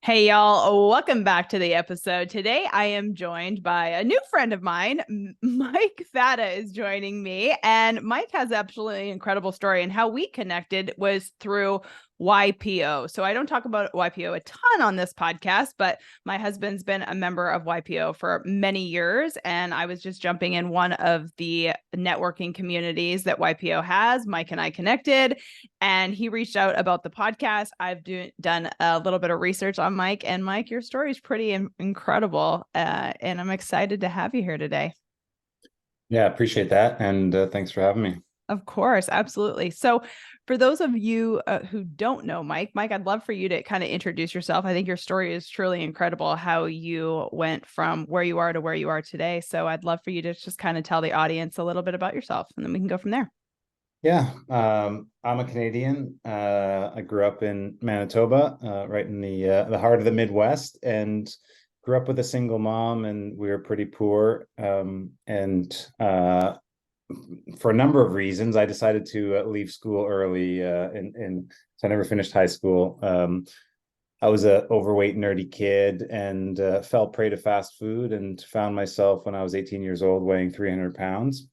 Hey y'all, welcome back to the episode. Today I am joined by a new friend of mine. Mike Fata is joining me, and Mike has absolutely incredible story, and how we connected was through YPO. So I don't talk about YPO a ton on this podcast, but my husband's been a member of YPO for many years, and I was just jumping in one of the networking communities that YPO has. Mike and I connected, and he reached out about the podcast. I've done a little bit of research on Mike, and Mike, your story is pretty incredible, and I'm excited to have you here today. Yeah, appreciate that. And thanks for having me. Of course, absolutely. So, for those of you who don't know Mike, I'd love for you to kind of introduce yourself. I think your story is truly incredible, how you went from where you are to where you are today. So, I'd love for you to just kind of tell the audience a little bit about yourself, and then we can go from there. Yeah, I'm a Canadian. I grew up in Manitoba, right in the heart of the Midwest, and grew up with a single mom, and we were pretty poor. And for a number of reasons, I decided to leave school early, and so I never finished high school. I was a overweight, nerdy kid, and fell prey to fast food, and found myself when I was 18 years old weighing 300 pounds.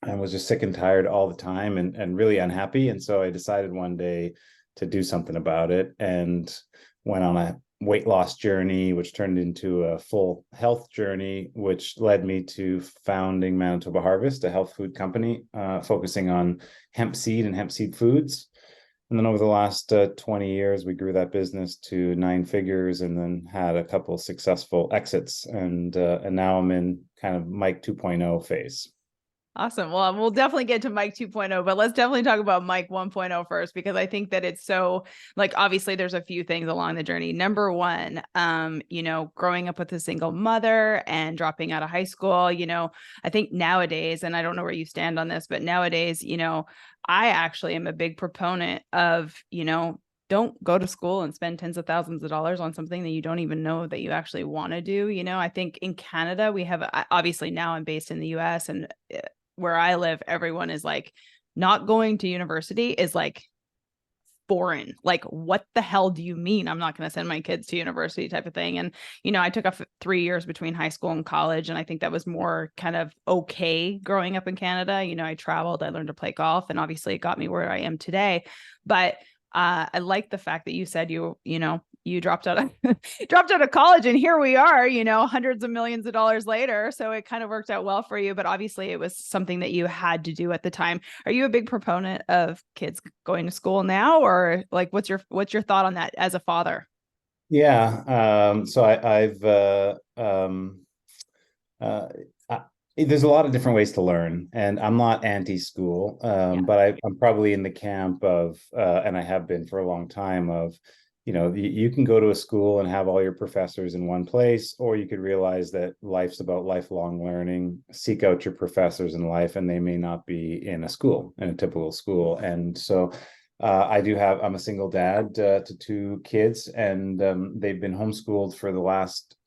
And was just sick and tired all the time, and really unhappy. And so I decided one day to do something about it, and went on a weight loss journey, which turned into a full health journey, which led me to founding Manitoba Harvest, a health food company focusing on hemp seed and hemp seed foods. And then over the last 20 years, we grew that business to nine figures, and then had a couple successful exits. And now I'm in kind of Mike 2.0 phase. Awesome. Well, we'll definitely get to Mike 2.0, but let's definitely talk about Mike 1.0 first, because I think that it's so, like, obviously there's a few things along the journey. Number one, growing up with a single mother and dropping out of high school, I think nowadays, and I don't know where you stand on this, but nowadays, I actually am a big proponent of, don't go to school and spend tens of thousands of dollars on something that you don't even know that you actually want to do. I think in Canada, we have, obviously now I'm based in the US, and where I live, everyone is like, not going to university is like foreign. Like, what the hell do you mean I'm not going to send my kids to university, type of thing? And, I took off 3 years between high school and college. And I think that was more kind of okay growing up in Canada. I traveled, I learned to play golf, and obviously it got me where I am today. But I like the fact that you said you dropped out of dropped out of college, and here we are, hundreds of millions of dollars later. So it kind of worked out well for you, but obviously it was something that you had to do at the time. Are you a big proponent of kids going to school now, or like what's your thought on that as a father? Yeah. So I've uh, I, there's a lot of different ways to learn, and I'm not anti-school, Yeah. but I'm probably in the camp of, and I have been for a long time, of, you can go to a school and have all your professors in one place, or you could realize that life's about lifelong learning. Seek out your professors in life, and they may not be in a school, in a typical school. And so I'm a single dad to two kids, and they've been homeschooled for the last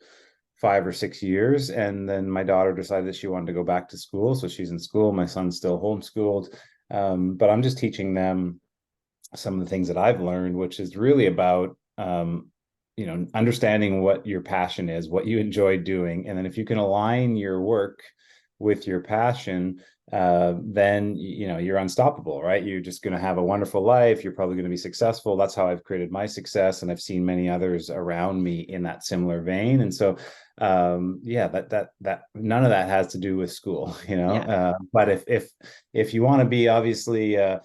5 or 6 years. And then my daughter decided that she wanted to go back to school. So she's in school. My son's still homeschooled. But I'm just teaching them some of the things that I've learned, which is really about, understanding what your passion is, what you enjoy doing. And then if you can align your work with your passion, then you're unstoppable, right? You're just going to have a wonderful life. You're probably going to be successful. That's how I've created my success, and I've seen many others around me in that similar vein. And so, yeah, that none of that has to do with school, Yeah. but if you want to be, obviously, a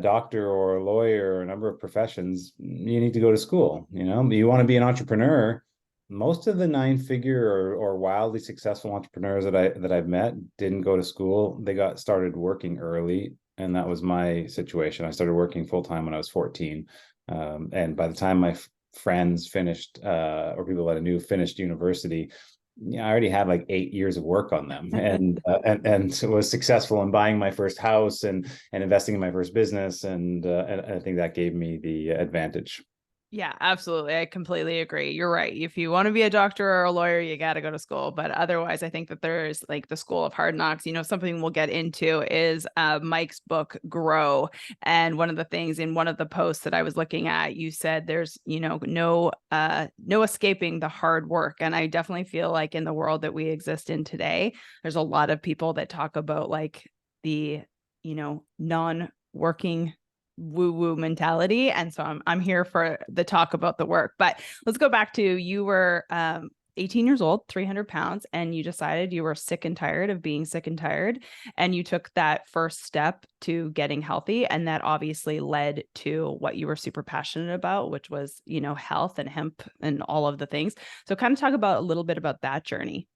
doctor or a lawyer or a number of professions, you need to go to school. You want to be an entrepreneur. Most of the nine-figure or wildly successful entrepreneurs that I've met didn't go to school. They got started working early, and that was my situation. I started working full time when I was 14, and by the time my friends finished, or people that I knew finished university, yeah, I already had like 8 years of work on them, and was successful in buying my first house, and investing in my first business, and I think that gave me the advantage. Yeah, absolutely. I completely agree. You're right. If you want to be a doctor or a lawyer, you got to go to school. But otherwise, I think that there's like the school of hard knocks. Something we'll get into is Mike's book, Grow. And one of the things in one of the posts that I was looking at, you said there's, no escaping the hard work. And I definitely feel like in the world that we exist in today, there's a lot of people that talk about like the, non-working woo-woo mentality. And so I'm here for the talk about the work. But let's go back to you were 18 years old, 300 pounds, and you decided you were sick and tired of being sick and tired. And you took that first step to getting healthy. And that obviously led to what you were super passionate about, which was, health and hemp and all of the things. So kind of talk about a little bit about that journey.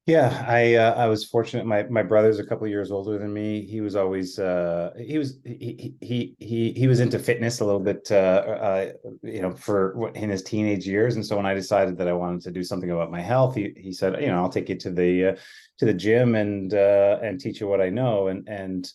Yeah, I was fortunate. My brother's a couple of years older than me. He was always he was into fitness a little bit for in his teenage years. And so when I decided that I wanted to do something about my health, he said, I'll take you to the gym and teach you what I know. And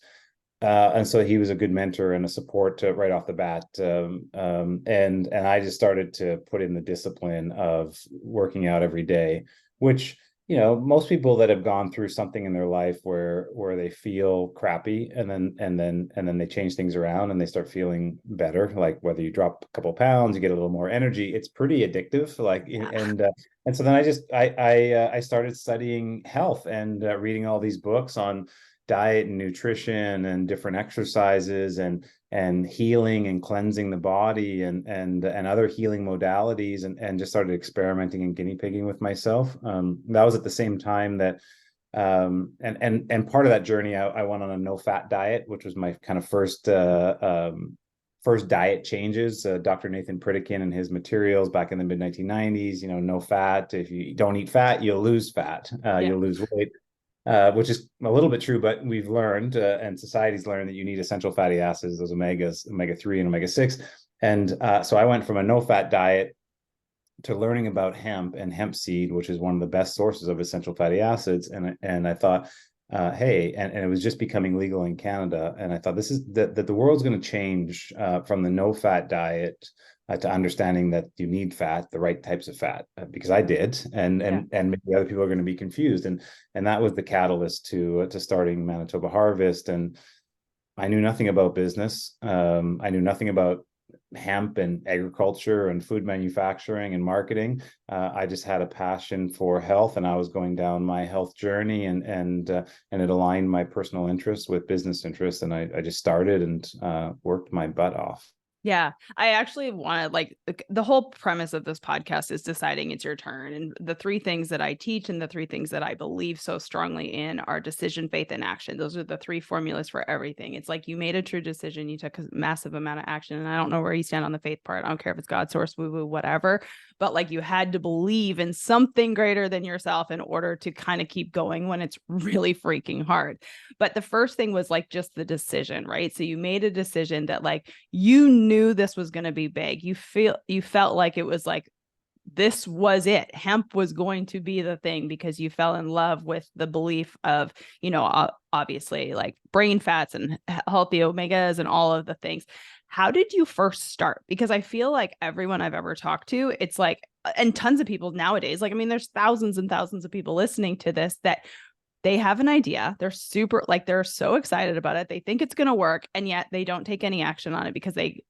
so he was a good mentor and a support right off the bat. And I just started to put in the discipline of working out every day, which most people that have gone through something in their life where they feel crappy and then they change things around and they start feeling better, like whether you drop a couple pounds, you get a little more energy. It's pretty addictive. Like Yeah. and so then I started studying health and reading all these books on diet and nutrition and different exercises and healing and cleansing the body and other healing modalities and just started experimenting and guinea pigging with myself. That was at the same time that and part of that journey, I went on a no fat diet, which was my kind of first diet changes. Dr. Nathan Pritikin and his materials back in the mid 1990s, no fat. If you don't eat fat, you'll lose fat, Yeah. you'll lose weight. Which is a little bit true, but we've learned and society's learned that you need essential fatty acids, those omegas, omega-3 and omega-6. And so I went from a no-fat diet to learning about hemp and hemp seed, which is one of the best sources of essential fatty acids. And I thought, hey, and it was just becoming legal in Canada. And I thought this is that the world's going to change from the no-fat diet to understanding that you need fat, the right types of fat, because I did, and maybe other people are going to be confused, and that was the catalyst to starting Manitoba Harvest. And I knew nothing about business. I knew nothing about hemp and agriculture and food manufacturing and marketing. I just had a passion for health, and I was going down my health journey, and it aligned my personal interests with business interests, and I just started and worked my butt off. Yeah, I actually wanted like the whole premise of this podcast is deciding it's your turn. And the three things that I teach and the three things that I believe so strongly in are decision, faith, and action. Those are the three formulas for everything. It's like you made a true decision, you took a massive amount of action. And I don't know where you stand on the faith part. I don't care if it's God, source, woo woo, whatever. But like you had to believe in something greater than yourself in order to kind of keep going when it's really freaking hard. But the first thing was like just the decision, right? So you made a decision that like you knew this was going to be big. You felt like it was like this was it. Hemp was going to be the thing because you fell in love with the belief of, obviously like brain fats and healthy omegas and all of the things. How did you first start? Because I feel like everyone I've ever talked to, it's like, and tons of people nowadays, like, I mean, there's thousands and thousands of people listening to this that they have an idea. They're super, like, they're so excited about it. They think it's going to work. And yet they don't take any action on it because they,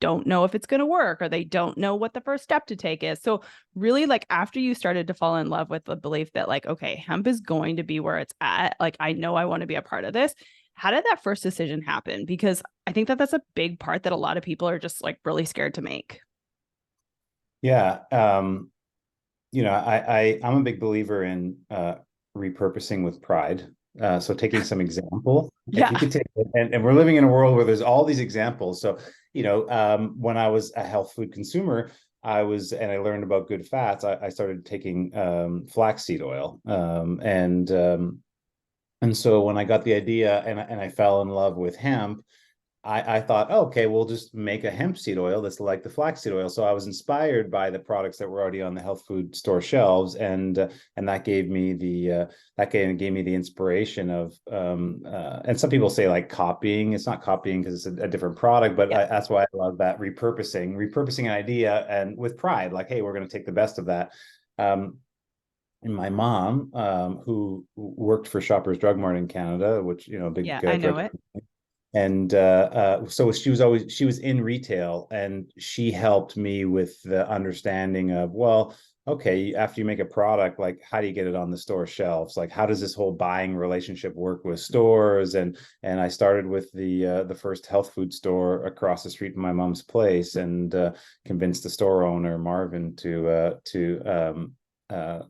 don't know if it's going to work or they don't know what the first step to take is. So, really, like, after you started to fall in love with the belief that, like, okay, hemp is going to be where it's at, like, I know I want to be a part of this. How did that first decision happen? Because I think that that's a big part that a lot of people are just like really scared to make. Yeah. I'm a big believer in repurposing with pride. So taking some example, if you Yeah. could take, and we're living in a world where there's all these examples. So, when I was a health food consumer, and I learned about good fats, I started taking flaxseed oil. And so when I got the idea and I fell in love with hemp, I thought, oh, okay, we'll just make a hemp seed oil that's like the flaxseed oil. So I was inspired by the products that were already on the health food store shelves, and that gave me the inspiration of and some people say like copying. It's not copying because it's a different product, but Yeah. that's why I love that repurposing an idea and with pride, like, hey, we're going to take the best of that. And my mom, who worked for Shoppers Drug Mart in Canada, which, you know, a big Yeah, I know drug, it. and so she was in retail, and she helped me with the understanding of, well, okay, after you make a product, like, how do you get it on the store shelves? Like, how does this whole buying relationship work with stores? And I started with the first health food store across the street from my mom's place, and convinced the store owner Marvin to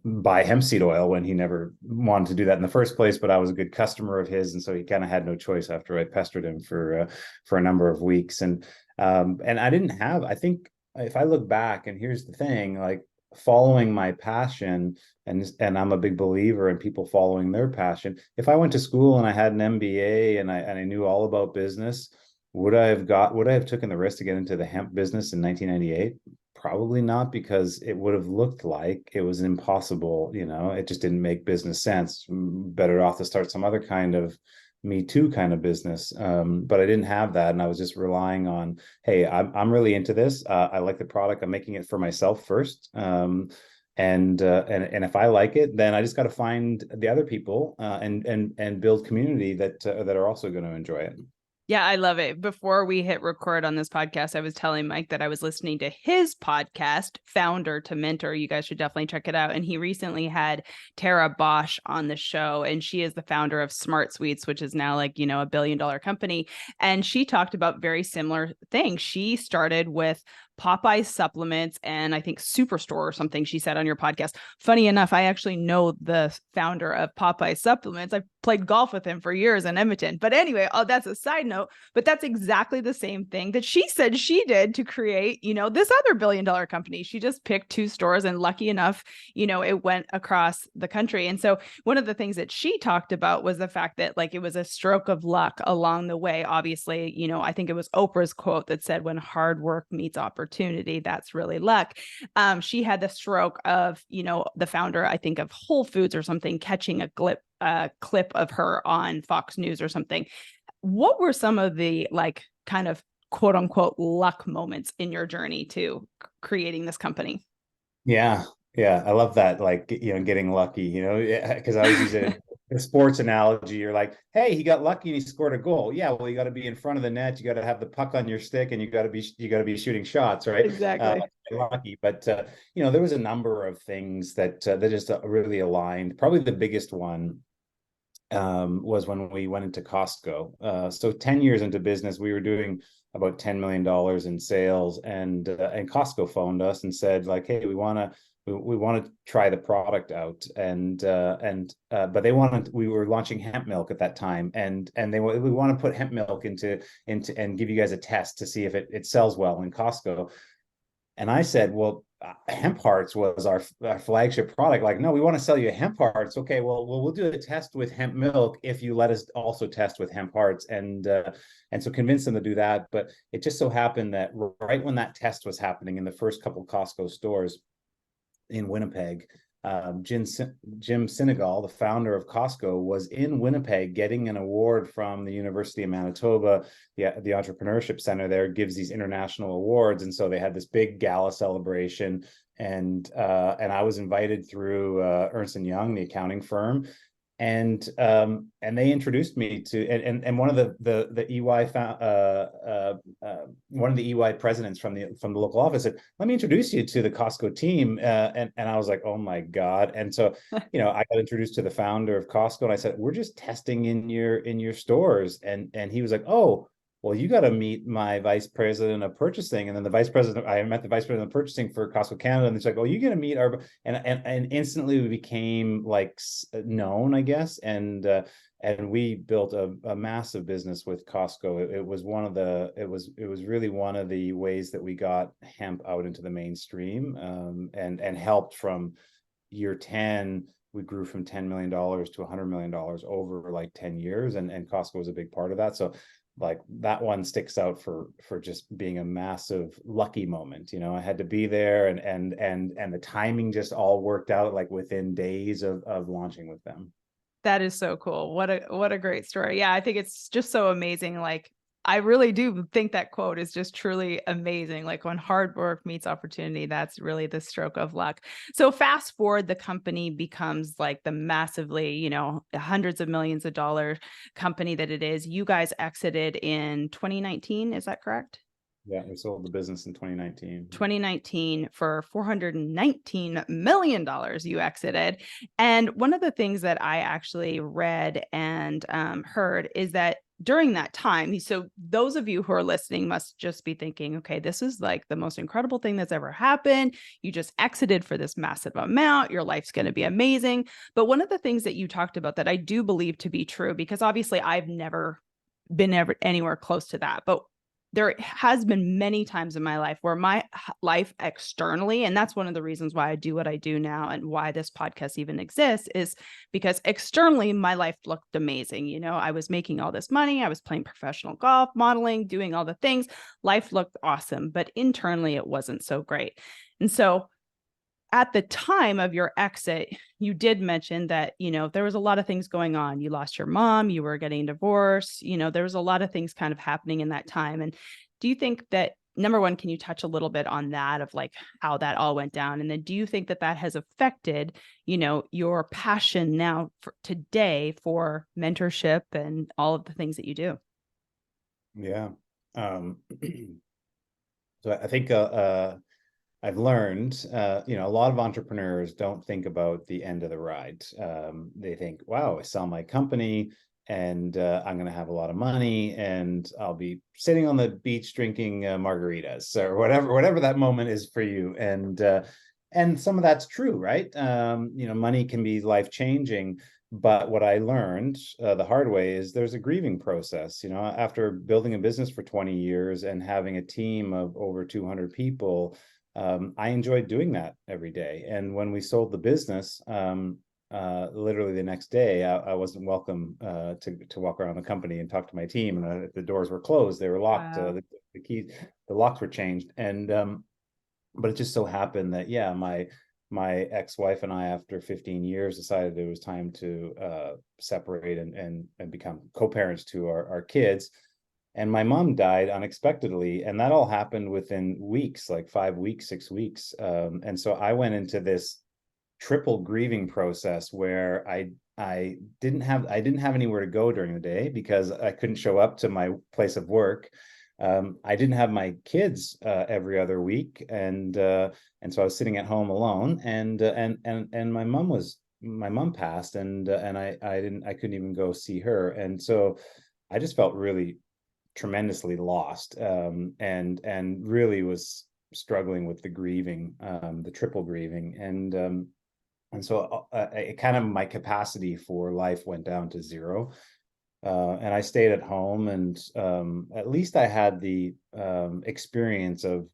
buy hemp seed oil when he never wanted to do that in the first place. But I was a good customer of his, and so he kind of had no choice after I pestered him for a number of weeks. And I didn't have. I think if I look back, and here's the thing, like, following my passion, and I'm a big believer in people following their passion. If I went to school and I had an MBA and I knew all about business, would I have taken the risk to get into the hemp business in 1998? Probably not, because it would have looked like it was impossible. You know, it just didn't make business sense. Better off to start some other kind of Me Too kind of business. But I didn't have that, and I was just relying on, hey, I'm really into this. I like the product. I'm making it for myself first. And if I like it, then I just got to find the other people, and build community that are also going to enjoy it. Yeah, I love it. Before we hit record on this podcast, I was telling Mike that I was listening to his podcast, Founder to Mentor. You guys should definitely check it out. And he recently had Tara Bosch on the show, and she is the founder of Smart Sweets, which is now, like, $1 billion company. And she talked about very similar things. She started with Popeye supplements and I think Superstore or something, she said on your podcast. Funny enough, I actually know the founder of Popeye supplements. I played golf with him for years in Edmonton. But anyway, that's a side note. But that's exactly the same thing that she said she did to create, this other $1 billion company. She just picked 2 stores, and lucky enough, it went across the country. And so one of the things that she talked about was the fact that, like, it was a stroke of luck along the way. Obviously, I think it was Oprah's quote that said, when hard work meets opportunity, that's really luck. She had the stroke of, the founder, I think, of Whole Foods or something, catching a clip of her on Fox News or something. What were some of the, like, kind of quote unquote luck moments in your journey to creating this company? Yeah, yeah, I love that. Like, getting lucky, because I always use it in a sports analogy. You're like, hey, he got lucky and he scored a goal. Yeah, well, you got to be in front of the net. You got to have the puck on your stick, and you got to be shooting shots, right? Exactly. Lucky, but there was a number of things that just really aligned. Probably the biggest one was when we went into Costco. So 10 years into business, we were doing about $10 million in sales, and Costco phoned us and said, like, hey, we want to try the product out, but we were launching hemp milk at that time, and we want to put hemp milk into and give you guys a test to see if it sells well in Costco. And I said, well, hemp hearts was our flagship product. Like, no, we want to sell you hemp hearts. Okay, well, we'll do a test with hemp milk if you let us also test with hemp hearts. And so convinced them to do that. But it just so happened that right when that test was happening in the first couple of Costco stores in Winnipeg, Jim Sinegal, the founder of Costco, was in Winnipeg getting an award from the University of Manitoba. The Entrepreneurship Center there gives these international awards, and so they had this big gala celebration. And I was invited through Ernst & Young, the accounting firm, and they introduced me to and one of the EY one of the EY presidents from the local office said, let me introduce you to the Costco team, and I was like, oh my God. And so I got introduced to the founder of Costco, and I said, we're just testing in your stores, and he was like, oh, well, you got to meet my vice president of purchasing. And then I met the vice president of purchasing for Costco Canada. And it's like, oh, you're going to meet our, and instantly we became like known, I guess. And we built a massive business with Costco. It was really one of the ways that we got hemp out into the mainstream, and helped from year 10. We grew from $10 million to $100 million over like 10 years. And Costco was a big part of that. So like that one sticks out for just being a massive lucky moment. I had to be there, and the timing just all worked out like within days of launching with them. That is so cool. What a great story. Yeah, I think it's just so amazing. Like, I really do think that quote is just truly amazing. Like, when hard work meets opportunity, that's really the stroke of luck. So fast forward, the company becomes like the massively, hundreds of millions of dollars company that it is. You guys exited in 2019, is that correct? Yeah, we sold the business in 2019. 2019 for $419 million you exited. And one of the things that I actually read and heard is that during that time, so those of you who are listening must just be thinking, okay, this is like the most incredible thing that's ever happened. You just exited for this massive amount. Your life's going to be amazing. But one of the things that you talked about that I do believe to be true, because obviously I've never been anywhere close to that, but there has been many times in my life where my life externally, and that's one of the reasons why I do what I do now and why this podcast even exists, is because externally my life looked amazing. I was making all this money. I was playing professional golf, modeling, doing all the things. Life looked awesome, but internally it wasn't so great. And so at the time of your exit, you did mention that, there was a lot of things going on. You lost your mom, you were getting divorced, there was a lot of things kind of happening in that time. And do you think that, number one, can you touch a little bit on that of like how that all went down? And then do you think that that has affected, your passion now for today for mentorship and all of the things that you do? Yeah. So I think I've learned, a lot of entrepreneurs don't think about the end of the ride. They think, wow, I sell my company and I'm going to have a lot of money and I'll be sitting on the beach drinking margaritas or whatever that moment is for you. And some of that's true, right? Money can be life changing. But what I learned the hard way is there's a grieving process. After building a business for 20 years and having a team of over 200 people, I enjoyed doing that every day. And when we sold the business, literally the next day, I wasn't welcome to walk around the company and talk to my team. And the doors were closed; they were locked. Wow. The keys, the locks were changed. And but it just so happened that my ex-wife and I, after 15 years, decided it was time to separate and become co-parents to our kids. And my mom died unexpectedly, and that all happened within weeks, like 5 weeks, 6 weeks. And so I went into this triple grieving process where I didn't have anywhere to go during the day because I couldn't show up to my place of work. I didn't have my kids every other week, and so I was sitting at home alone. And my mom passed, and I couldn't even go see her, and so I just felt really tremendously lost, and really was struggling with the grieving, the triple grieving, and so it kind of my capacity for life went down to zero. And I stayed at home, and at least I had the experience of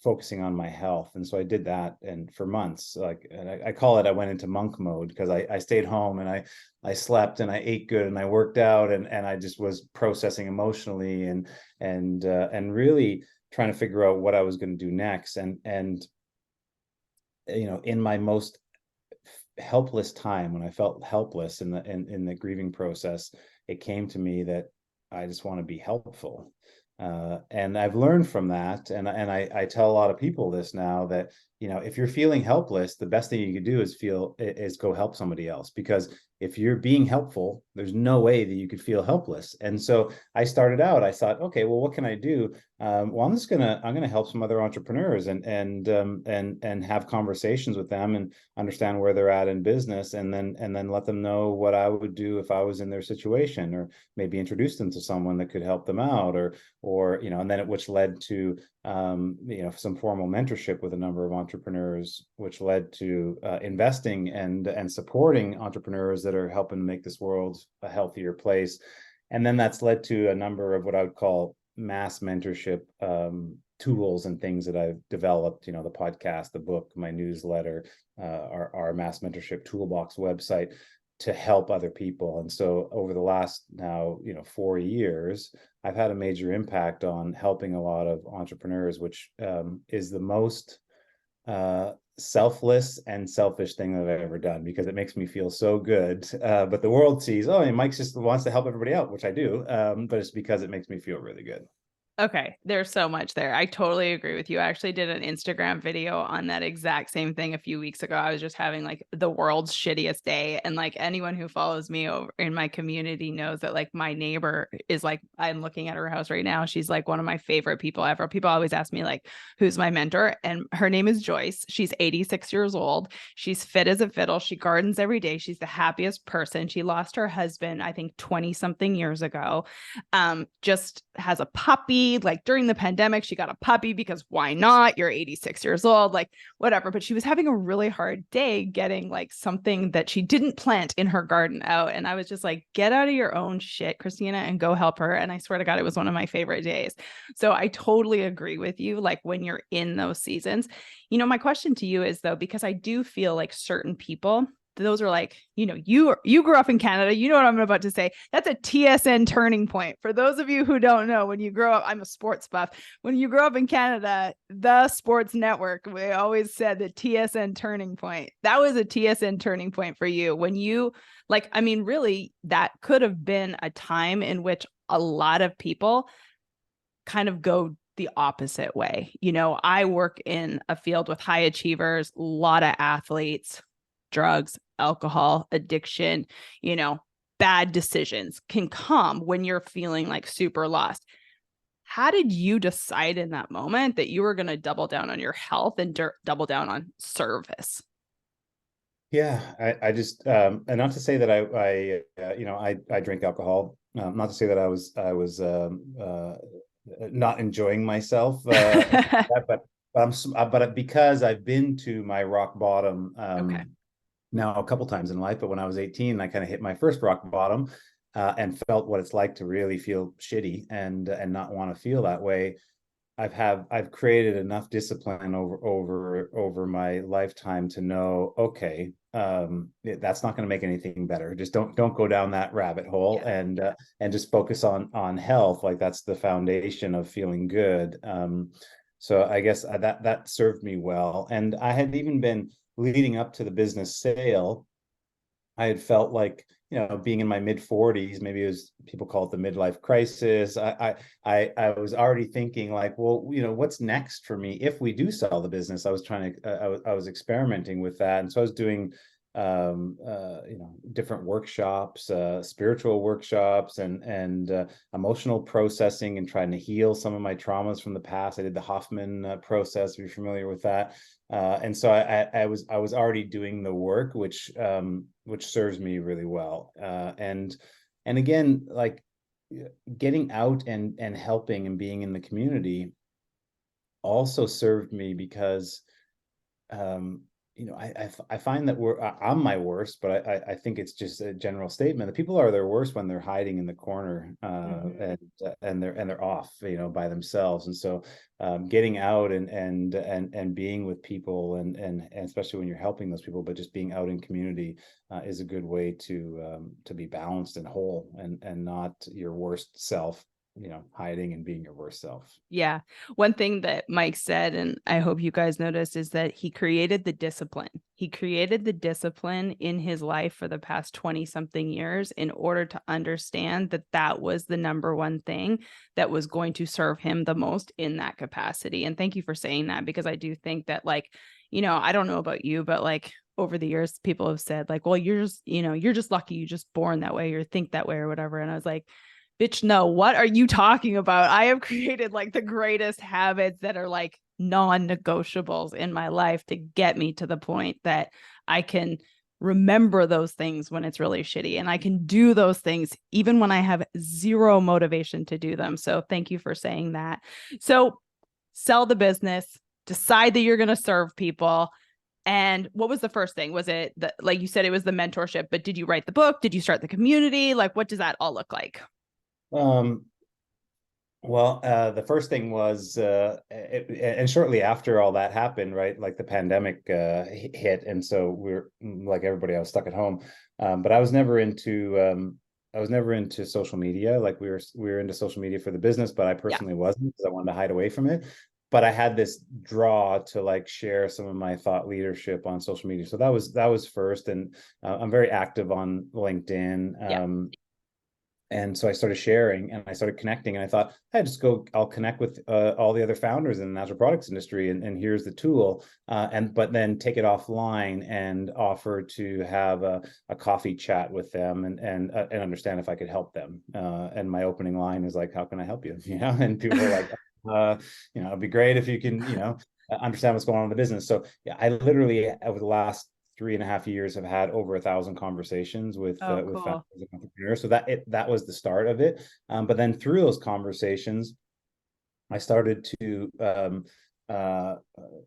focusing on my health, and so I did that, and for months, like, and I call it, I went into monk mode because I stayed home and I slept and I ate good and I worked out, and I just was processing emotionally and really trying to figure out what I was going to do next, and in my most helpless time, when I felt helpless in the grieving process, it came to me that I just want to be helpful. And I've learned from that, and I tell a lot of people this now, that if you're feeling helpless, the best thing you could do is go help somebody else, because if you're being helpful, there's no way that you could feel helpless. And so I started out, I thought, okay, well, what can I do? Well, I'm gonna help some other entrepreneurs and have conversations with them and understand where they're at in business, and then let them know what I would do if I was in their situation, or maybe introduce them to someone that could help them out, or and then which led to some formal mentorship with a number of entrepreneurs, which led to investing and supporting entrepreneurs that are helping make this world a healthier place. And then that's led to a number of what I would call mass mentorship tools and things that I've developed, the podcast, the book, my newsletter, our mass mentorship toolbox website. to help other people. And so over the last now, 4 years, I've had a major impact on helping a lot of entrepreneurs, which is the most selfless and selfish thing that I've ever done, because it makes me feel so good. But the world sees, oh, and Mike just wants to help everybody out, which I do. But it's because it makes me feel really good. Okay, there's so much there. I totally agree with you. I actually did an Instagram video on that exact same thing a few weeks ago. I was just having like the world's shittiest day. And like anyone who follows me over in my community knows that like my neighbor is like, I'm looking at her house right now. She's like one of my favorite people ever. People always ask me like, who's my mentor? And her name is Joyce. She's 86 years old. She's fit as a fiddle. She gardens every day. She's the happiest person. She lost her husband, I think 20 something years ago. Just has a puppy. Like during the pandemic, she got a puppy because why not? You're 86 years old, like whatever. But she was having a really hard day getting like something that she didn't plant in her garden out. And I was just like, get out of your own shit, Christina, and go help her. And I swear to God, it was one of my favorite days. So I totally agree with you. Like when you're in those seasons, my question to you is though, because I do feel like certain people, those are like, you grew up in Canada. You know what I'm about to say. That's a TSN turning point. For those of you who don't know, when you grow up, I'm a sports buff. When you grow up in Canada, the sports network, we always said the TSN turning point. That was a TSN turning point for you when you really, that could have been a time in which a lot of people kind of go the opposite way. I work in a field with high achievers, a lot of athletes, drugs, alcohol, addiction, bad decisions can come when you're feeling like super lost. How did you decide in that moment that you were going to double down on your health and double down on service? Yeah, I just and not to say that I drink alcohol. Not to say that I was not enjoying myself, but because I've been to my rock bottom Okay. now a couple times in life. But when I was 18, I kind of hit my first rock bottom and felt what it's like to really feel shitty and not want to feel that way. I've created enough discipline over my lifetime to know, okay, that's not going to make anything better. Just don't go down that rabbit hole. Yeah. And just focus on health. Like that's the foundation of feeling good. So I guess that served me well. And I had even been leading up to the business sale. I had felt like, being in my mid 40s, maybe it was, people call it the midlife crisis. I was already thinking like, well, what's next for me if we do sell the business? I was trying to, I was experimenting with that. And so I was doing, different workshops, spiritual workshops and emotional processing, and trying to heal some of my traumas from the past. I did the Hoffman process, if you're familiar with that. And so I was already doing the work, which serves me really well. And again, like getting out and helping and being in the community also served me because I find that I'm my worst, but I think it's just a general statement that people are their worst when they're hiding in the corner and they're off, by themselves. And so getting out and being with people and especially when you're helping those people, but just being out in community is a good way to be balanced and whole and not your worst self, hiding and being your worst self. Yeah. One thing that Mike said, and I hope you guys noticed, is that he created the discipline. He created the discipline in his life for the past 20 something years in order to understand that that was the number one thing that was going to serve him the most in that capacity. And thank you for saying that, because I do think that I don't know about you, but like over the years, people have said like, well, you're just lucky. You just born that way or think that way or whatever. And I was like, bitch, no, what are you talking about? I have created like the greatest habits that are like non-negotiables in my life to get me to the point that I can remember those things when it's really shitty. And I can do those things even when I have zero motivation to do them. So thank you for saying that. So sell the business, decide that you're going to serve people. And what was the first thing? Was it like you said, it was the mentorship, but did you write the book? Did you start the community? Like, what does that all look like? Um, Well, the first thing was, and shortly after all that happened, right? Like the pandemic hit, and so we're like everybody, I was stuck at home. But I was never into social media. Like we were into social media for the business, but I Yeah. personally wasn't because I wanted to hide away from it. But I had this draw to like share some of my thought leadership on social media. So that was first, and I'm very active on LinkedIn. Yeah. And so I started sharing and I started connecting, and I thought, I'll connect with all the other founders in the natural products industry, and here's the tool. But then take it offline and offer to have a coffee chat with them, and understand if I could help them. And my opening line is like, how can I help you? And people are like, it'd be great if you can, understand what's going on in the business. So yeah, I literally over the last 3.5 years have had over 1,000 conversations Oh, with founders cool. and entrepreneurs. So that was the start of it. But then through those conversations, I started to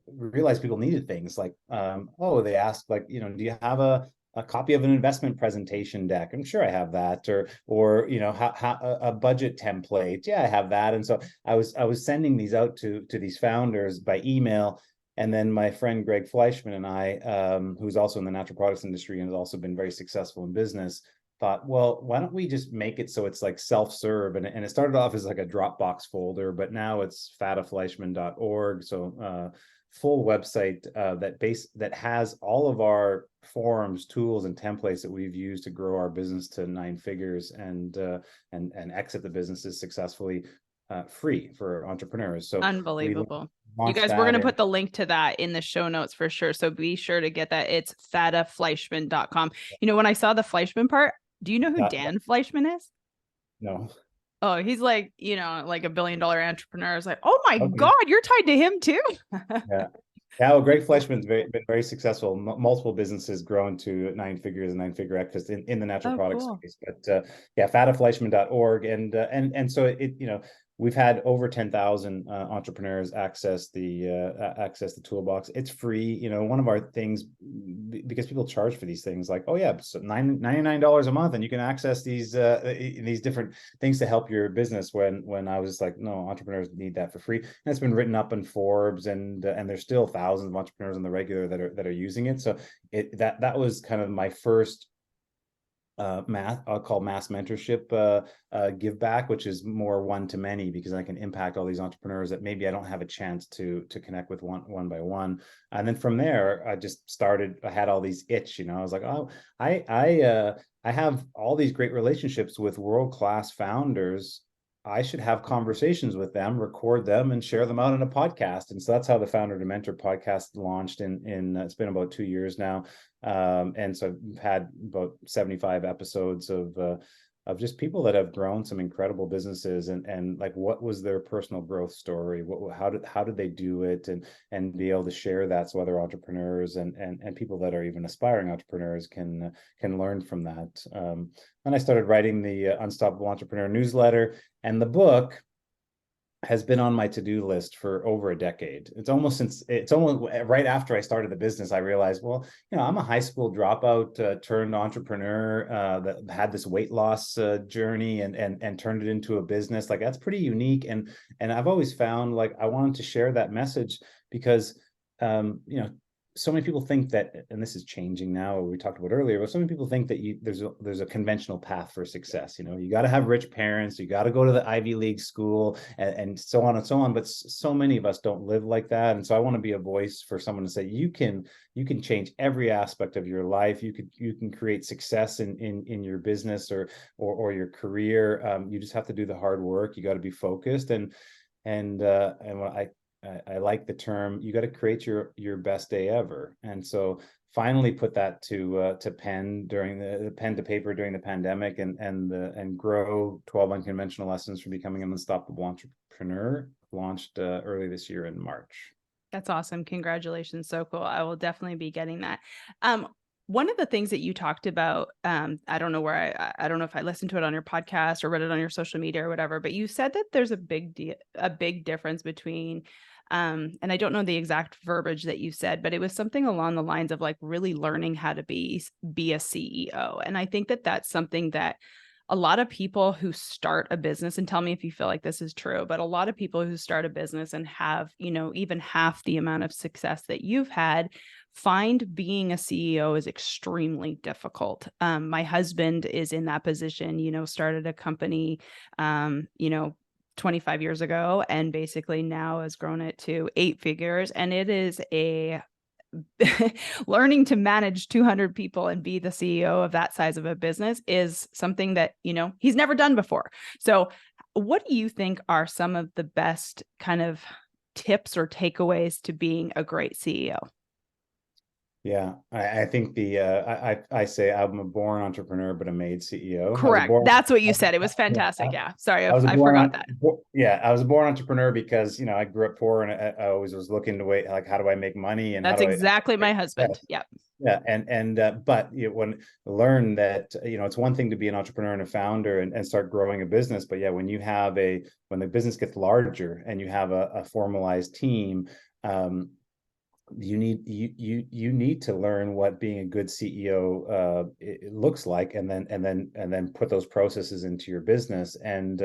realize people needed things like, they asked like, do you have a copy of an investment presentation deck? I'm sure I have that, or a budget template. Yeah, I have that. And so I was sending these out to these founders by email. And then my friend Greg Fleischman and I, who's also in the natural products industry and has also been very successful in business, thought, well, why don't we just make it so it's like self-serve? And it started off as like a Dropbox folder, but now it's fatafleischman.org. So full website that has all of our forms, tools, and templates that we've used to grow our business to 9 figures and exit the businesses successfully, free for entrepreneurs. So we Unbelievable. You launched guys, we're going that to in put the link to that in the show notes for sure. So be sure to get that. It's fatafleischman.com. When I saw the Fleischman part, do you know who that, Dan Fleischman is? no. Oh, he's like, like $1 billion entrepreneur. It's like, oh my Okay. God, you're tied to him too. Yeah. Yeah, well, Greg Fleischman's been very successful. Multiple businesses grown to 9 figures and 9 figure exits in the natural Oh, product cool. space. But yeah, fatafleischman.org. And so we've had over 10,000 entrepreneurs access the toolbox. It's free. One of our things, because people charge for these things, like, oh yeah, so $99 a month, and you can access these different things to help your business. When I was like, no, entrepreneurs need that for free, and it's been written up in Forbes, and there's still thousands of entrepreneurs on the regular that are using it. So that was kind of my first I'll call mass mentorship give back, which is more one to many, because I can impact all these entrepreneurs that maybe I don't have a chance to connect with one by one. And then from there, I had all these I was like, oh, I have all these great relationships with world-class founders. I should have conversations with them, record them, and share them out in a podcast. And so that's how the Founder to Mentor podcast launched in it's been about 2 years now. And so I've had about 75 episodes of just people that have grown some incredible businesses, and like, what was their personal growth story? How did they do it? And be able to share that, so other entrepreneurs and people that are even aspiring entrepreneurs can learn from that. And I started writing the Unstoppable Entrepreneur newsletter, and the book has been on my to-do list for over a decade. It's almost right after I started the business, I realized, well, I'm a high school dropout turned entrepreneur that had this weight loss journey and turned it into a business. Like, that's pretty unique. And I've always found, like, I wanted to share that message because, so many people think that, and this is changing now, we talked about earlier, but so many people think that there's a conventional path for success. You got to have rich parents, you got to go to the Ivy League school, and so on and so on. But so many of us don't live like that. And so I want to be a voice for someone to say, you can change every aspect of your life. You can create success in your business or your career. You just have to do the hard work. You got to be focused. And what I like the term, you got to create your best day ever. And so finally put that to pen during the pen to paper during the pandemic, and grow 12 unconventional lessons for becoming an unstoppable entrepreneur, launched early this year in March. That's awesome. Congratulations. So cool. I will definitely be getting that. One of the things that you talked about, I don't know where I don't know if I listened to it on your podcast or read it on your social media or whatever, but you said that there's a big difference between, and I don't know the exact verbiage that you said, but it was something along the lines of like really learning how to be a CEO. And I think that that's something that a lot of people who start a business, and tell me if you feel like this is true, but a lot of people who start a business and have, even half the amount of success that you've had, find being a CEO is extremely difficult. My husband is in that position, started a company, 25 years ago, and basically now has grown it to 8 figures. And it is a learning to manage 200 people and be the CEO of that size of a business is something that, he's never done before. So what do you think are some of the best kind of tips or takeaways to being a great CEO? Yeah, I think I say I'm a born entrepreneur, but a made CEO. I was a Correct. born That's what you said. It was fantastic. Yeah. Sorry, I was a I forgot born, that. yeah, I was a born entrepreneur because, I grew up poor and I always was looking to wait, like, how do I make money and how That's do I, exactly my yeah, husband. Yep. yeah. But when learn that, it's one thing to be an entrepreneur and a founder and start growing a business. But yeah, when the business gets larger and you have a formalized team, you need to learn what being a good CEO it looks like, and then put those processes into your business. And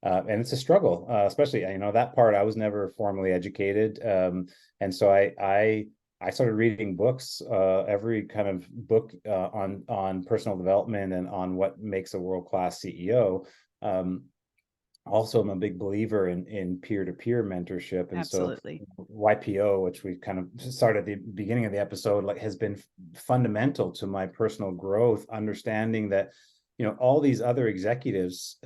it's a struggle, especially that part. I was never formally educated, and so I started reading books, every kind of book on personal development and on what makes a world-class CEO. Also, I'm a big believer in peer-to-peer mentorship, and so Absolutely. YPO, which we kind of started at the beginning of the episode, like, has been fundamental to my personal growth, understanding that all these other executives,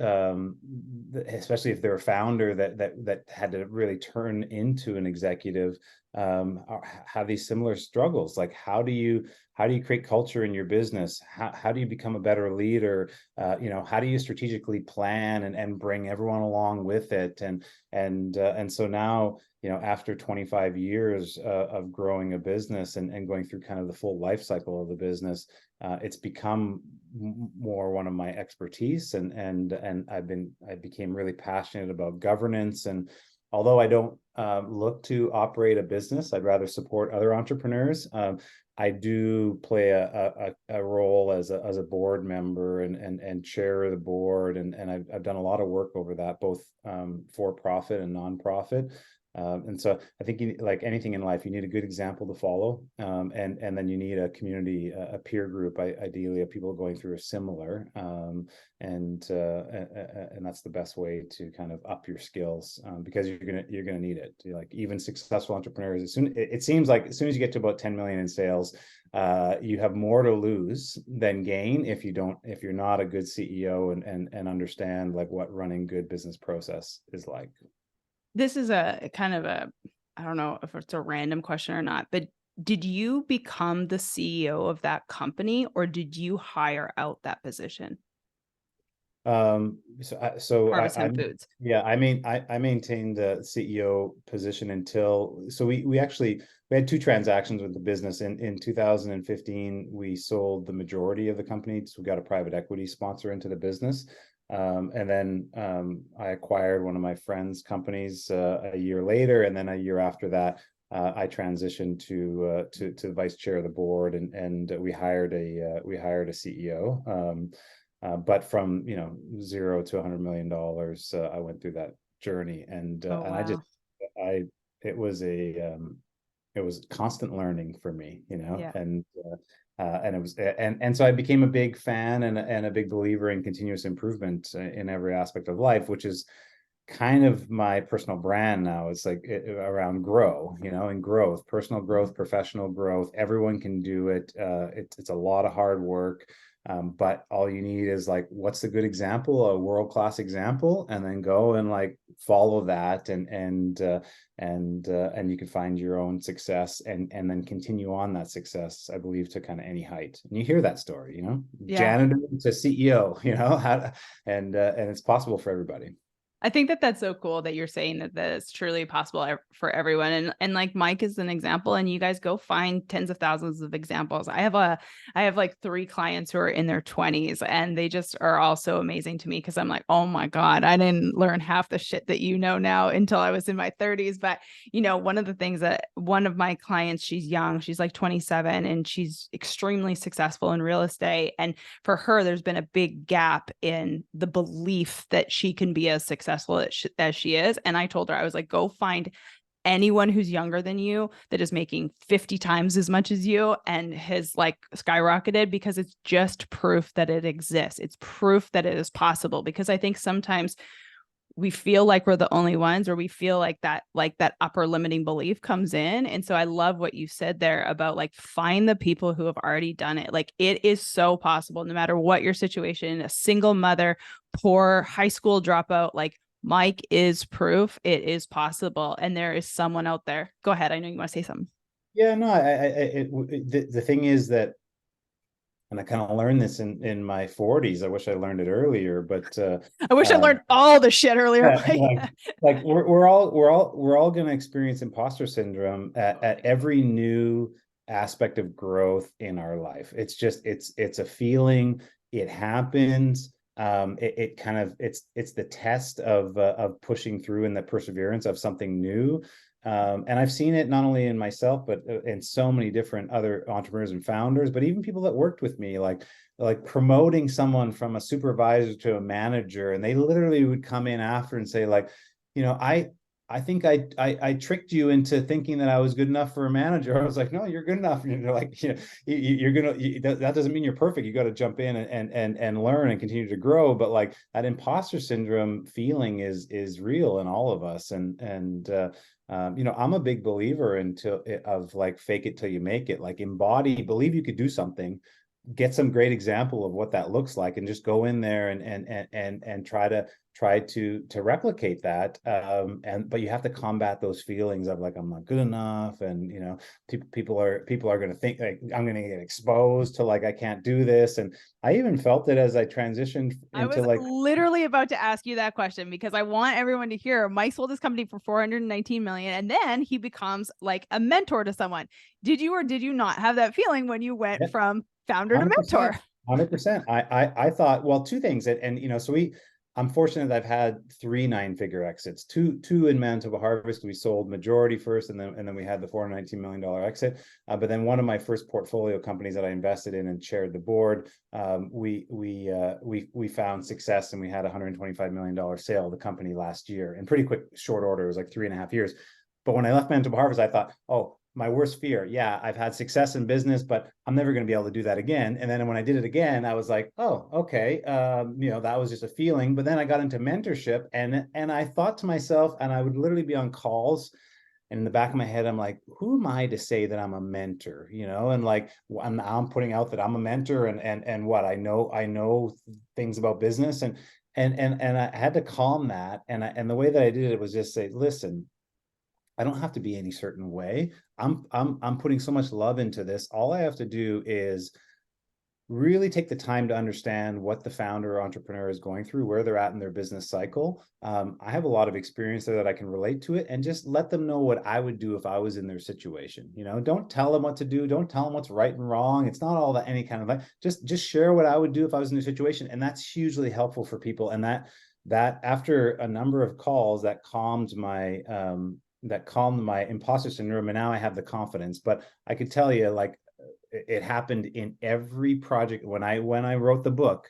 especially if they're a founder that had to really turn into an executive, have these similar struggles. Like, how do you create culture in your business? How do you become a better leader? How do you strategically plan and bring everyone along with it? And so now, after 25 years of growing a business and going through kind of the full life cycle of the business, it's become more one of my expertise, and I became really passionate about governance. And although I don't look to operate a business, I'd rather support other entrepreneurs. I do play a role as a board member and chair of the board, and I've done a lot of work over that, both for profit and nonprofit. And so I think, like anything in life, you need a good example to follow, and then you need a community, a peer group, ideally, of people going through a similar, and that's the best way to kind of up your skills, because you're gonna need it. Like, even successful entrepreneurs, it seems like as soon as you get to about 10 million in sales, you have more to lose than gain if you're not a good CEO and understand, like, what running good business process is like. This is a kind of I don't know if it's a random question or not, but did you become the CEO of that company, or did you hire out that position? Harvest Hemp I'm Foods. yeah, I maintained the CEO position until, so we had two transactions with the business. In 2015, we sold the majority of the company, so we got a private equity sponsor into the business. And then I acquired one of my friend's companies a year later, and then a year after that, I transitioned to the vice chair of the board, and we hired a CEO. But from zero to $100 million, I went through that journey, and Oh, I wow. just I it was it was constant learning for me, Yeah. and it was, and so I became a big fan and a big believer in continuous improvement in every aspect of life, which is kind of my personal brand now. It's like around grow, and growth, personal growth, professional growth. Everyone can do it. It's a lot of hard work. But all you need is, like, what's a good example, a world-class example, and then go and, like, follow that, and you can find your own success, and then continue on that success, I believe, to kind of any height. And you hear that story, Yeah. janitor to CEO, how, and it's possible for everybody. I think that that's so cool that you're saying that it's truly possible for everyone. And like Mike is an example, and you guys go find tens of thousands of examples. I have like 3 clients who are in their 20s, and they just are all so amazing to me because I'm like, oh my God, I didn't learn half the shit that you know now until I was in my 30s. But one of the things that one of my clients, she's young, she's like 27, and she's extremely successful in real estate. And for her, there's been a big gap in the belief that she can be as successful as she is. And I told her, I was like, go find anyone who's younger than you that is making 50 times as much as you and has like skyrocketed, because it's just proof that it exists. It's proof that it is possible. Because I think sometimes we feel like we're the only ones, or we feel like that upper limiting belief comes in. And so I love what you said there about like, find the people who have already done it. Like, it is so possible, no matter what your situation, a single mother, poor high school dropout, like Mike is proof it is possible. And there is someone out there. Go ahead. I know you want to say something. Yeah, no, the thing is that, and I kind of learned this in my 40s. I wish I learned it earlier, but I wish I learned all the shit earlier. like we're all going to experience imposter syndrome at every new aspect of growth in our life. It's just it's a feeling. It happens. It kind of it's the test of pushing through and the perseverance of something new. And I've seen it not only in myself, but in so many different other entrepreneurs and founders, but even people that worked with me, like promoting someone from a supervisor to a manager. And they literally would come in after and say like, I think I tricked you into thinking that I was good enough for a manager. I was like, no, you're good enough. And you're like, that doesn't mean you're perfect. You got to jump in and learn and continue to grow. But like, that imposter syndrome feeling is real in all of us. I'm a big believer of like, fake it till you make it. Like, believe you could do something, get some great example of what that looks like, and just go in there and try to replicate that. But you have to combat those feelings of like, I'm not good enough, and people are going to think like I'm going to get exposed to like I can't do this. And I even felt it as I transitioned I was into like literally about to ask you that question, because I want everyone to hear Mike sold his company for 419 million, and then he becomes like a mentor to someone. Did you or did you not have that feeling when you went from founder to 100%, mentor? 100%. I thought, well, two things, so I'm fortunate that I've had 3 9-figure exits, two in Manitoba Harvest. We sold majority first, and then we had the $419 million exit. But then one of my first portfolio companies that I invested in and chaired the board, we found success, and we had a $125 million sale of the company last year in pretty quick, short order. It was like 3.5 years. But when I left Manitoba Harvest, I thought, oh, my worst fear. Yeah, I've had success in business, but I'm never going to be able to do that again. And then when I did it again, I was like, oh, okay. That was just a feeling. But then I got into mentorship, and I thought to myself, and I would literally be on calls, and in the back of my head, I'm like, who am I to say that I'm a mentor? And like, I'm putting out that I'm a mentor, and what I know things about business, and I had to calm that. And the way that I did it was just say, listen, I don't have to be any certain way. I'm putting so much love into this. All I have to do is really take the time to understand what the founder or entrepreneur is going through, where they're at in their business cycle. I have a lot of experience there that I can relate to it, and just let them know what I would do if I was in their situation. Don't tell them what to do. Don't tell them what's right and wrong. It's not all that any kind of like, just share what I would do if I was in their situation. And that's hugely helpful for people. And that after a number of calls, that calmed my imposter syndrome, and now I have the confidence. But I could tell you, like, it happened in every project. When I wrote the book,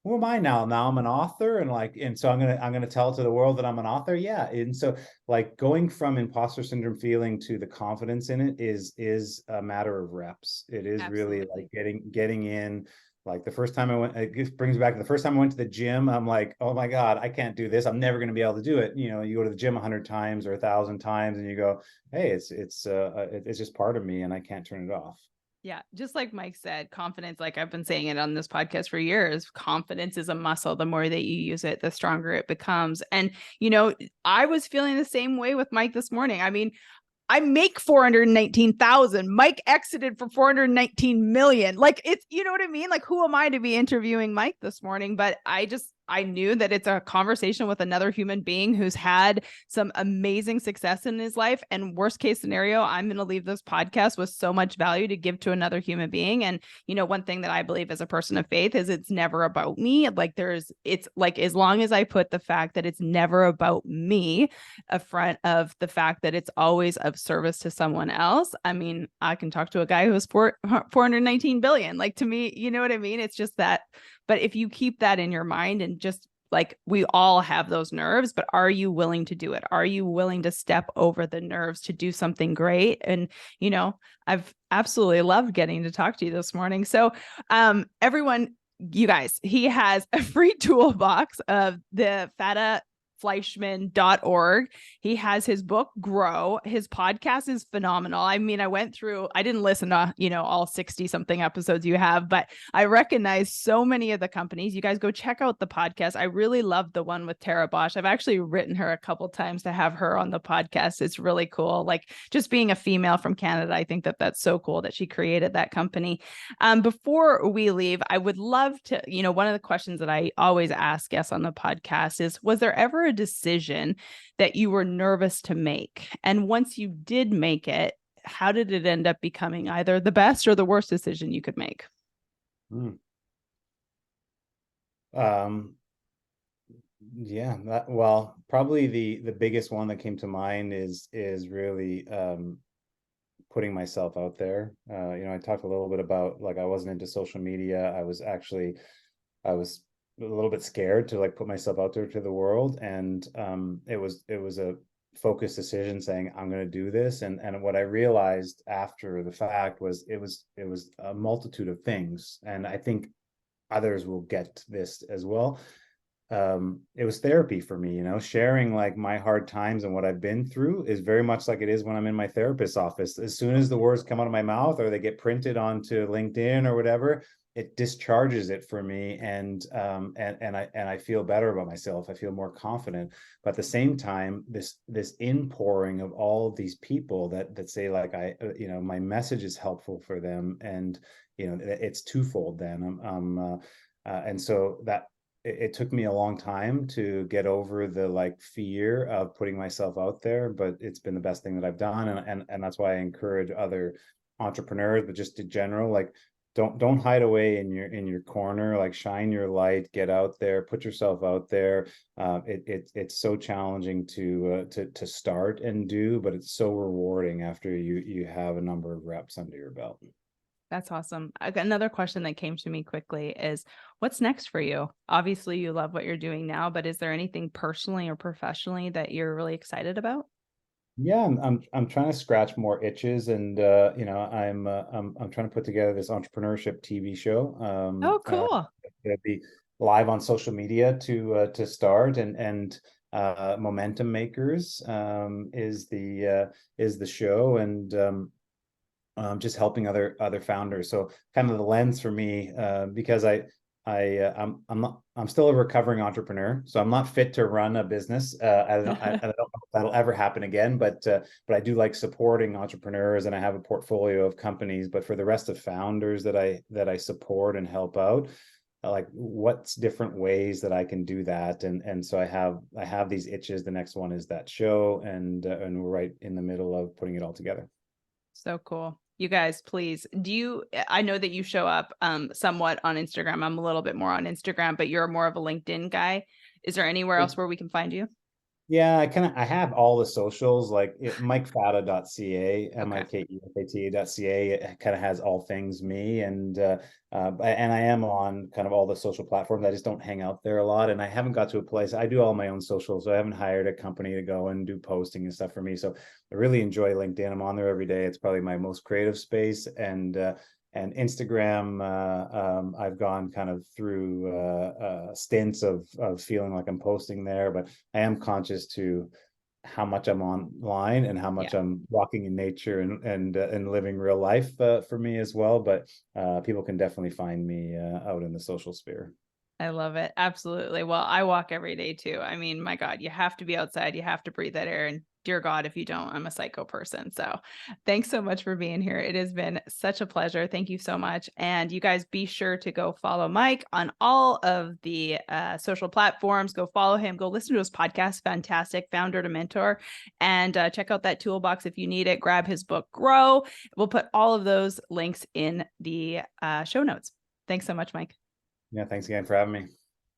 who am I now? Now I'm an author, and so I'm gonna tell to the world that I'm an author. Yeah, and so like, going from imposter syndrome feeling to the confidence in it is a matter of reps. It is Absolutely. Really like getting in. Like, the first time I went, it brings me back to the first time I went to the gym. I'm like, oh my God, I can't do this. I'm never going to be able to do it. You go to the gym 100 times or 1,000 times, and you go, hey, it's just part of me, and I can't turn it off. Yeah. Just like Mike said, confidence, like I've been saying it on this podcast for years, confidence is a muscle. The more that you use it, the stronger it becomes. And, I was feeling the same way with Mike this morning. I mean, I make 419,000. Mike exited for 419 million. Like, it's, you know what I mean? Like, who am I to be interviewing Mike this morning? But I I knew that it's a conversation with another human being who's had some amazing success in his life. And worst case scenario, I'm going to leave this podcast with so much value to give to another human being. And, one thing that I believe as a person of faith is it's never about me. Like it's like, as long as I put the fact that it's never about me in front of the fact that it's always of service to someone else. I mean, I can talk to a guy who has 419 billion. Like, to me, you know what I mean? It's just that. But if you keep that in your mind and just like, we all have those nerves, but are you willing to do it? Are you willing to step over the nerves to do something great? And, I've absolutely loved getting to talk to you this morning. So, everyone, you guys, he has a free toolbox of the fatafleischman.org. He has his book Grow. His podcast is phenomenal. I mean, I didn't listen to, all 60 something episodes you have, but I recognize so many of the companies. You guys go check out the podcast. I really love the one with Tara Bosch. I've actually written her a couple times to have her on the podcast. It's really cool. Like, just being a female from Canada, I think that that's so cool that she created that company. Before we leave, I would love to, one of the questions that I always ask guests on the podcast is, was there ever a decision that you were nervous to make? And once you did make it, how did it end up becoming either the best or the worst decision you could make? Yeah, well, probably the biggest one that came to mind is really putting myself out there. I talked a little bit about, like, I wasn't into social media. I was a little bit scared to like put myself out there to the world. And it was a focused decision saying, I'm going to do this. And what I realized after the fact was it was a multitude of things. And I think others will get this as well. It was therapy for me, sharing like my hard times and what I've been through is very much like it is when I'm in my therapist's office. As soon as the words come out of my mouth or they get printed onto LinkedIn or whatever, it discharges it for me. And I feel better about myself. I feel more confident. But at the same time, this inpouring of all of these people that say, like, my message is helpful for them. And, it's twofold then. And so that, it took me a long time to get over the like fear of putting myself out there, but it's been the best thing that I've done. And that's why I encourage other entrepreneurs, but just in general, like, don't hide away in your corner, like, shine your light, get out there, put yourself out there. It's so challenging to start and do, but it's so rewarding after you have a number of reps under your belt. That's awesome. Another question that came to me quickly is, what's next for you? Obviously, you love what you're doing now, but is there anything personally or professionally that you're really excited about? Yeah, I'm trying to scratch more itches, and I'm trying to put together this entrepreneurship TV show. Oh, cool. It'll be live on social media to start, and Momentum Makers is the show, and just helping other founders. So kind of the lens for me, because I'm still a recovering entrepreneur, so I'm not fit to run a business. I don't know if that'll ever happen again, but I do like supporting entrepreneurs, and I have a portfolio of companies. But for the rest of founders that I support and help out, like, what's different ways that I can do that, and so I have these itches. The next one is that show, and we're right in the middle of putting it all together. So cool. You guys, please, I know that you show up somewhat on Instagram. I'm a little bit more on Instagram, but you're more of a LinkedIn guy. Is there anywhere else where we can find you? Yeah, I have all the socials, like mikefata.ca, Okay. mikefata.ca. It kind of has all things me, and I am on kind of all the social platforms. I just don't hang out there a lot, and I haven't got to a place. I do all my own socials, so I haven't hired a company to go and do posting and stuff for me. So I really enjoy LinkedIn. I'm on there every day. It's probably my most creative space, and Instagram, I've gone kind of through stints of feeling like I'm posting there, but I am conscious to how much I'm online and how much I'm walking in nature and living real life for me as well. But people can definitely find me out in the social sphere. I love it. Absolutely. Well, I walk every day too. I mean, my God, you have to be outside. You have to breathe that air. And dear God, if you don't, I'm a psycho person. So thanks so much for being here. It has been such a pleasure. Thank you so much. And you guys be sure to go follow Mike on all of the social platforms. Go follow him. Go listen to his podcast. Fantastic. Founder to Mentor. And check out that toolbox if you need it. Grab his book, Grow. We'll put all of those links in the show notes. Thanks so much, Mike. Yeah, thanks again for having me.